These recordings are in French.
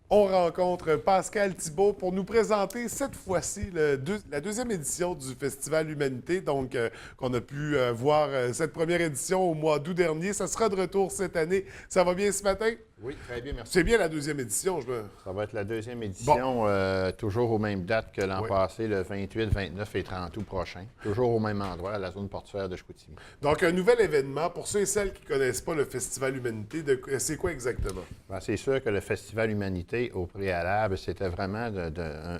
On rencontre Pascal Thibault pour nous présenter cette fois-ci la deuxième édition du Festival Humanité, donc qu'on a pu voir cette première édition au mois d'août dernier. Ça sera de retour cette année. Ça va bien ce matin? Oui, très bien, merci. C'est bien la deuxième édition, je me... Ça va être la deuxième Bon, édition, toujours aux mêmes dates que l'an oui. passé, le 28, 29 et 30 août prochain. Toujours au même endroit, à la zone portuaire de Chicoutimi. Donc un nouvel événement. Pour ceux et celles qui ne connaissent pas le Festival Humanité, c'est quoi exactement? Ben, c'est sûr que le Festival Humanité, au préalable, c'était vraiment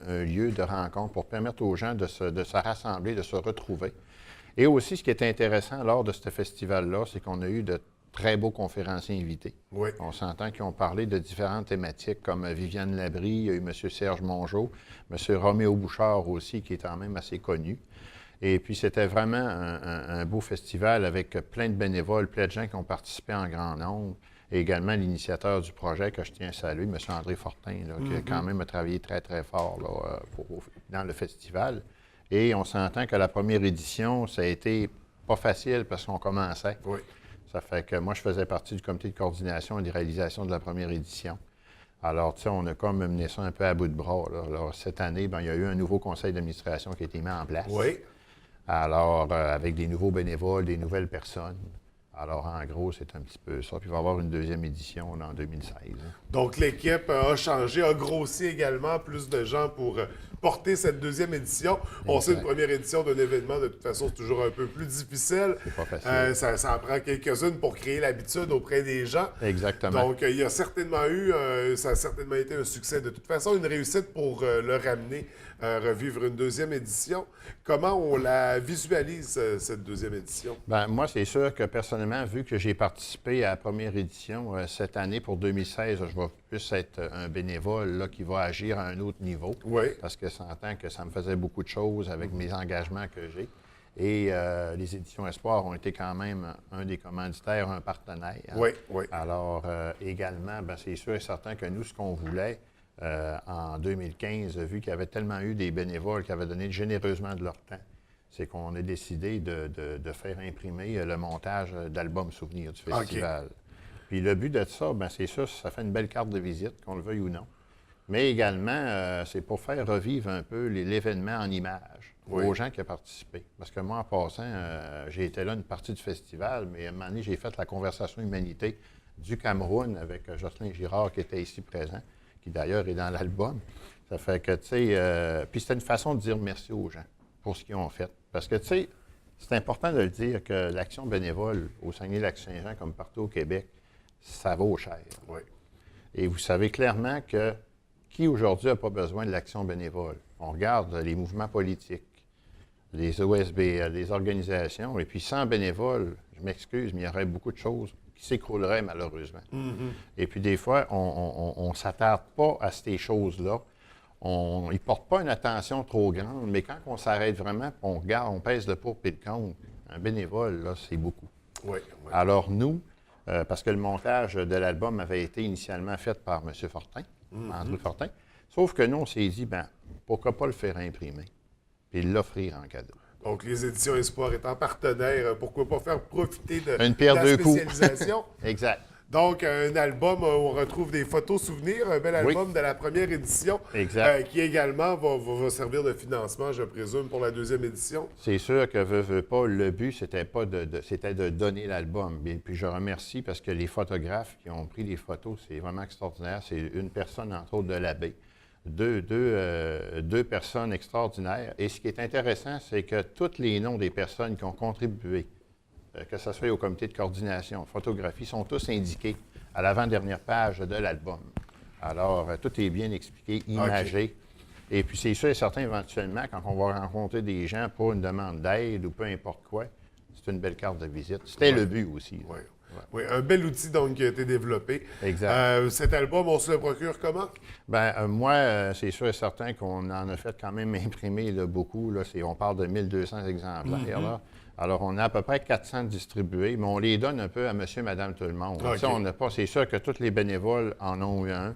un lieu de rencontre pour permettre aux gens de se rassembler, de se retrouver. Et aussi, ce qui est intéressant lors de ce festival-là, c'est qu'on a eu de très beaux conférenciers invités. Oui. On s'entend qu'ils ont parlé de différentes thématiques comme Viviane Labrie, il y a eu M. Serge Mongeau, M. Roméo Bouchard aussi, qui est quand même assez connu. Et puis, c'était vraiment un beau festival avec plein de bénévoles, plein de gens qui ont participé en grand nombre. Et également l'initiateur du projet que je tiens à saluer, M. André Fortin, là, qui quand même a travaillé très, très fort là, dans le festival. Et on s'entend que la première édition, ça a été pas facile parce qu'on commençait. Oui. Ça fait que moi, je faisais partie du comité de coordination et de réalisation de la première édition. Alors, tu sais, on a comme mené ça un peu à bout de bras. Là. Alors, cette année, bien, il y a eu un nouveau conseil d'administration qui a été mis en place. Oui. Alors, avec des nouveaux bénévoles, des nouvelles personnes. Alors, en gros, c'est un petit peu ça. Puis, il va y avoir une deuxième édition en 2016. Donc l'équipe a changé, a grossi également, plus de gens pour porter cette deuxième édition. On sait une première édition d'un événement, de toute façon, c'est toujours un peu plus difficile. C'est pas facile. Ça en prend quelques-unes pour créer l'habitude auprès des gens. Exactement. Donc, il y a certainement eu, ça a certainement été un succès de toute façon, une réussite pour le ramener, revivre une deuxième édition. Comment on la visualise, cette deuxième édition? Bien, moi, c'est sûr que personnellement, vu que j'ai participé à la première édition cette année pour 2016, je vais plus être un bénévole là, qui va agir à un autre niveau. Oui. Parce que ça entend que ça me faisait beaucoup de choses avec mes engagements que j'ai. Et les éditions Espoir ont été quand même un des commanditaires, un partenaire. Oui, oui. Alors, également, bien, c'est sûr et certain que nous, ce qu'on voulait en 2015, vu qu'il y avait tellement eu des bénévoles qui avaient donné généreusement de leur temps, c'est qu'on a décidé de faire imprimer le montage d'albums souvenirs du festival. Puis le but de ça, bien, c'est sûr, ça fait une belle carte de visite, qu'on le veuille ou non. Mais également, c'est pour faire revivre un peu l'événement en images aux gens qui ont participé. Parce que moi, en passant, j'ai été là une partie du festival, mais à un moment donné, j'ai fait la conversation humanité du Cameroun avec Jocelyn Girard, qui était ici présent, qui d'ailleurs est dans l'album. Ça fait que, tu sais, puis c'était une façon de dire merci aux gens pour ce qu'ils ont fait. Parce que, tu sais, c'est important de le dire que l'action bénévole au Saguenay-Lac-Saint-Jean, comme partout au Québec, ça vaut cher. Oui. Et vous savez clairement que qui aujourd'hui n'a pas besoin de l'action bénévole? On regarde les mouvements politiques, les OSB, les organisations, et puis sans bénévoles, je m'excuse, mais il y aurait beaucoup de choses qui s'écrouleraient malheureusement. Et puis des fois, on ne s'attarde pas à ces choses-là. Ils ne portent pas une attention trop grande, mais quand on s'arrête vraiment, on regarde, on pèse le pour et le contre, un bénévole, là, c'est beaucoup. Oui, oui. Alors nous, parce que le montage de l'album avait été initialement fait par M. Fortin, André Fortin, sauf que nous, on s'est dit, bien, pourquoi pas le faire imprimer, puis l'offrir en cadeau. Donc, les éditions Espoir étant partenaires, pourquoi pas faire profiter de Une pierre la deux coups. spécialisation? Exact. Donc, un album où on retrouve des photos souvenirs, un bel album de la première édition, Exact. qui également va servir de financement, je présume, pour la deuxième édition. C'est sûr que veut pas, le but, c'était pas c'était de donner l'album. Et puis je remercie parce que les photographes qui ont pris les photos, c'est vraiment extraordinaire. C'est une personne, entre autres, de l'abbé. Deux personnes extraordinaires. Et ce qui est intéressant, c'est que tous les noms des personnes qui ont contribué, que ce soit au comité de coordination, photographie, sont tous indiqués à l'avant-dernière page de l'album. Alors, tout est bien expliqué, imagé. Et puis, c'est sûr et certain, éventuellement, quand on va rencontrer des gens pour une demande d'aide ou peu importe quoi, c'est une belle carte de visite. C'était le but aussi. Oui. Oui, un bel outil donc qui a été développé. Exact. Cet album, on se le procure comment? Bien, moi, c'est sûr et certain qu'on en a fait quand même imprimer là, beaucoup. Là, on parle de 1200 exemplaires. Là. Alors, on a à peu près 400 distribués, mais on les donne un peu à monsieur, madame, tout le monde. Ça, on n'a pas, c'est sûr que tous les bénévoles en ont eu un.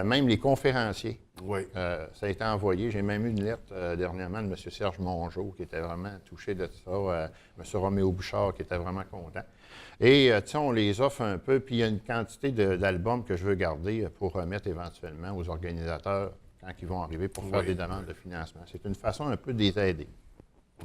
Même les conférenciers. Oui. Ça a été envoyé. J'ai même eu une lettre dernièrement de M. Serge Mongeau qui était vraiment touché de ça. M. Roméo Bouchard qui était vraiment content. Et tu sais, on les offre un peu, puis il y a une quantité d'albums que je veux garder pour remettre éventuellement aux organisateurs quand ils vont arriver pour faire des demandes de financement. C'est une façon un peu de les aider.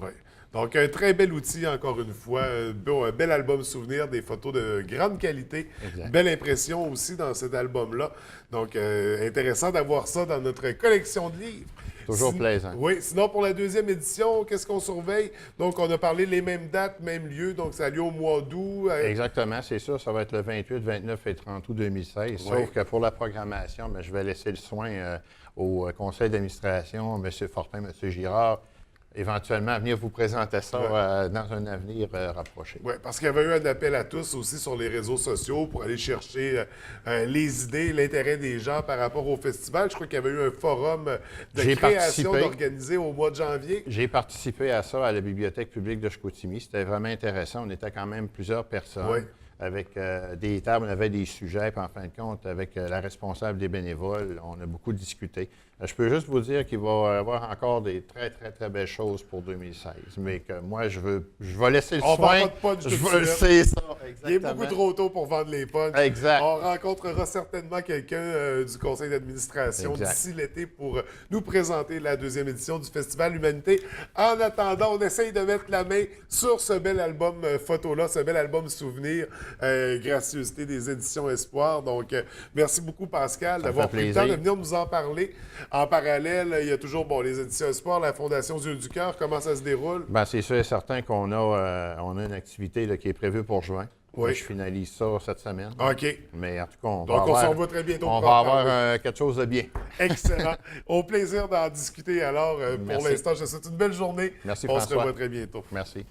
Oui. Donc, un très bel outil, encore une fois. Un bel album souvenir, des photos de grande qualité. Exact. Belle impression aussi dans cet album-là. Donc, intéressant d'avoir ça dans notre collection de livres. Toujours plaisant. Oui. Sinon, pour la deuxième édition, qu'est-ce qu'on surveille? Donc, on a parlé les mêmes dates, mêmes lieux. Donc, ça a lieu au mois d'août. Exactement, c'est ça. Ça va être le 28, 29 et 30 août 2016. Sauf que pour la programmation, je vais laisser le soin au conseil d'administration, M. Fortin, M. Girard, éventuellement à venir vous présenter ça dans un avenir rapproché. Oui, parce qu'il y avait eu un appel à tous aussi sur les réseaux sociaux pour aller chercher les idées, l'intérêt des gens par rapport au festival. Je crois qu'il y avait eu un forum de création d'organiser au mois de janvier. J'ai participé à ça à la Bibliothèque publique de Chicoutimi. C'était vraiment intéressant. On était quand même plusieurs personnes. Oui. Avec des tables, on avait des sujets, puis en fin de compte, avec la responsable des bénévoles, on a beaucoup discuté. Je peux juste vous dire qu'il va y avoir encore des très, très, très belles choses pour 2016, mais que moi, je vais laisser le soin. On vend pas de punch tout de suite. C'est ça, exactement. Il est beaucoup trop tôt pour vendre les punchs. Exact. On rencontrera certainement quelqu'un du conseil d'administration d'ici l'été pour nous présenter la deuxième édition du Festival Humanité. En attendant, on essaye de mettre la main sur ce bel album photo-là, ce bel album souvenir, gracieuseté des éditions Espoir. Donc, merci beaucoup, Pascal, d'avoir pris le temps de venir nous en parler. En parallèle, il y a toujours les éditions Espoir, la Fondation Yeux du Cœur. Comment ça se déroule? Bien, c'est sûr et certain qu'on a, une activité là, qui est prévue pour juin. Oui. Je finalise ça cette semaine. OK. Mais en tout cas, on s'en va très bientôt. On va avoir quelque chose de bien. Excellent. Au plaisir d'en discuter alors. Pour l'instant, je te souhaite une belle journée. Merci, On François. se revoit très bientôt. Merci.